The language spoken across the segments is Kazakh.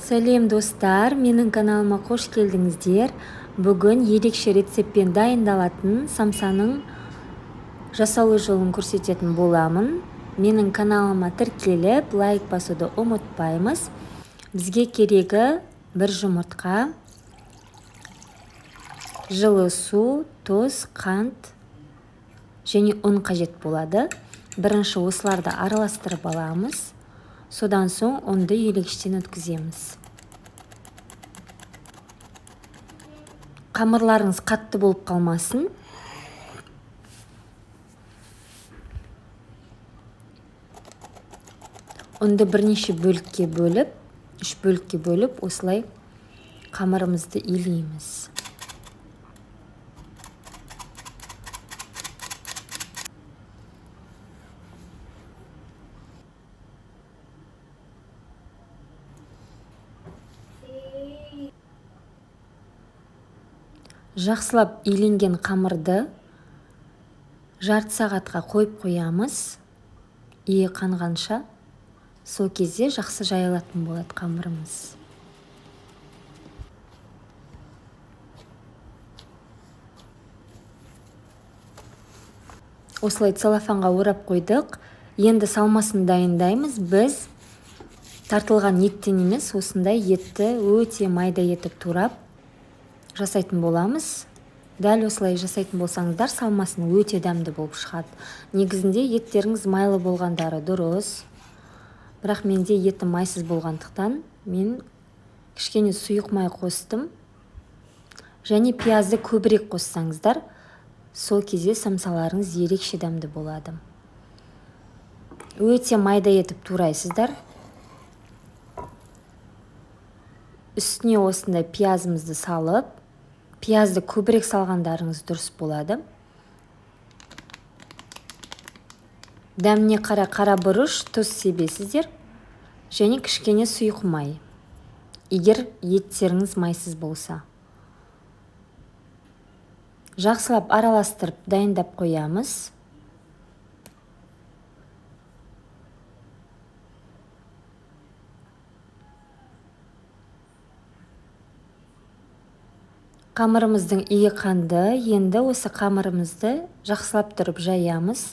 Сәлем достар, менің каналыма қош келдіңіздер. Бүгін ерекше рецептпен дайындалатын самсаның жасалу жолын көрсететін боламын. Менің каналыма тіркеліп, лайк басуды ұмытпаймыз. Бізге керегі бір жұмыртқа, жылы су, тұз, қант және ұн қажет болады. Бірінші осыларды араластырып аламыз. Содан соң ұнды елегіштен өткіземіз. Қамырларыңыз қатты болып қалмасын. Ұнды бірнеше бөлікке бөліп, 3 бөлікке бөліп, осылай қамырымызды илейміз. Жақсылап иленген қамырды жарты сағатқа қойып қоямыз. Иі қанғанша, сол кезде жақсы жайылатын болады қамырымыз. Осылай целлофанға орап қойдық. Енді салмасын дайындаймыз. Біз тартылған еттен емес, осындай етті өте майда етіп турап жасайтын боламыз. Дәл осылай жасайтын болсаңыздар, салмасын өте дәмді болып шығады. Негізінде еттеріңіз майлы болғандары дұрыс. Бірақ менде еті майсыз болғандықтан мен кішкене сұйық май қостым. Және пиязды көбірек қоссаңыздар, сол кезде самсаларыңыз ерекше дәмді болады. Өте майда етіп турайсыздар. Үстіне осындай пиязымызды салып, пиязды көбірек салғандарыңыз дұрыс болады. Дәміне қара бұрыш, тұз себесіздер және кішкене сұйық май, егер еттеріңіз майсыз болса. Жақсылап араластырып дайындап қоямыз. Қамырымыздың иі қанды. Енді осы қамырымызды жақсылап тұрып жаямыз.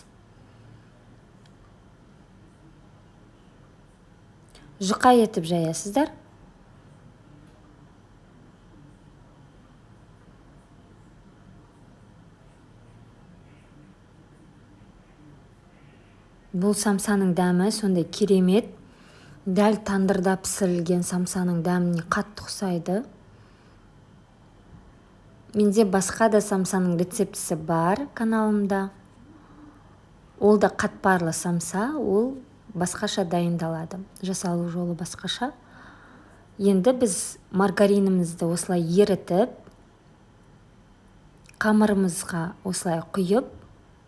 Жұқа етіп жаясыздар. Бұл самсаның дәмі сондай керемет. Дәл тандырда пісірілген самсаның дәміне қатты ұқсайды. Менде басқа да самсаның рецептісі бар каналымда. Ол да қатпарлы самса, ол басқаша дайындалады. Жасалу жолы басқаша. Енді біз маргаринімізді осылай ерітіп, қамырымызға осылай құйып,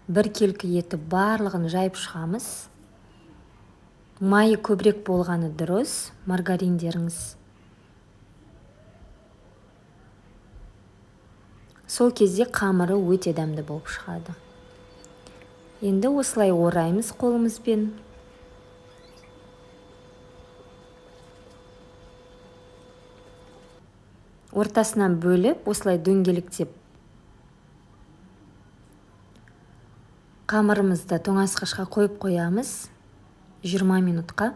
бір келкі етіп барлығын жайып шығамыз. Майы көбірек болғаны дұрыс, маргариндеріңіз. Сол кезде қамыры өте дәмді болып шығады. Енді осылай ораймыз қолымызбен. Ортасынан бөліп, осылай дөңгелектеп қамырымызды тоңазытқышқа қойып қоямыз 20 минутқа.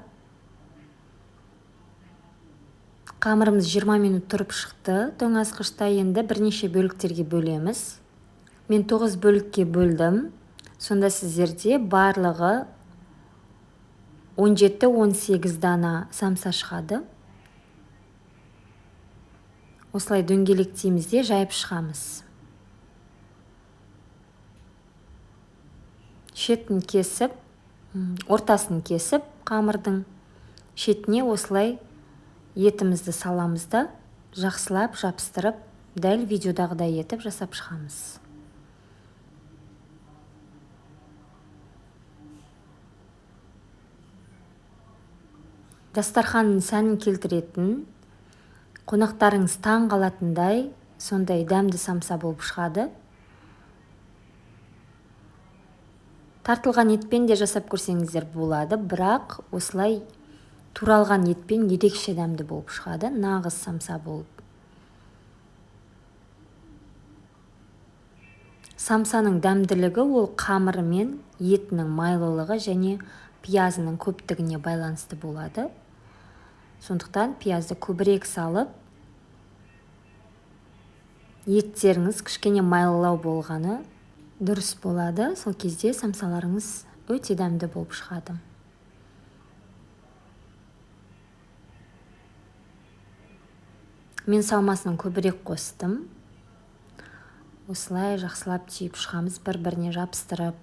Қамырымыз 20 минут тұрып шықты. Тоңазытқышта енді бірнеше бөліктерге бөлеміз. Мен 9 бөлікке бөлдім. Сонда сіздерде барлығы 17-18 дана самса шығады. Осылай дөңгелектеймізде жайып шығамыз. Шетін кесіп, ортасын кесіп, қамырдың шетіне осылай етімізді саламыз да, жақсылап жапсытырып, дәл видеодағыдай етіп жасап шығамыз. Дастарханның сәнін келтіретін, қонақтарыңыз таң қалатындай, сондай дәмді самса болып шығады. Тартылған етпен де жасап көрсеңіздер болады, бірақ осылай туралған етпен ерекше дәмді болып шығады, нағыз самса болып. Самсаның дәмділігі ол қамыры мен етінің майлылығы және пиязының көптігіне байланысты болады. Сондықтан пиязды көбірек салып, еттеріңіз кішкене майлылау болғаны дұрыс болады. Сол кезде самсаларыңыз өте дәмді болып шығады. Мен салмасын көбірек қостым. Осылай жақсылап түйіп шығамыз, бір-біріне жабыстырып.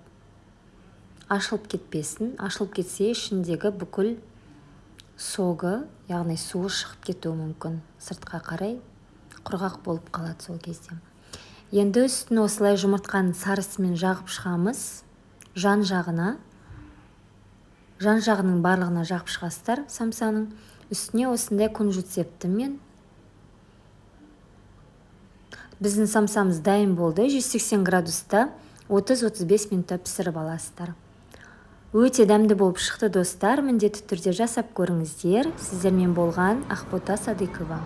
Ашылып кетпесін. Ашылып кетсе ішіндегі бүкіл соғы, яғни суы шығып кетуі мүмкін. Сыртқа қарай құрғақ болып қалады сол кезде. Енді үстін осылай жұмыртқаның сарысымен жағып шығамыз. Жан-жағына. Жан-жағының барлығына жағып шығасыздар самсаның. Үстіне осындай күнжіт септім мен. Біздің самсамыз дайын болды. 180 градуста 30-35 минутта пісіріп аласыздар. Өте дәмді болып шықты достар. Міндетті түрде жасап көріңіздер. Сіздермен болған Ақбота Садыкова.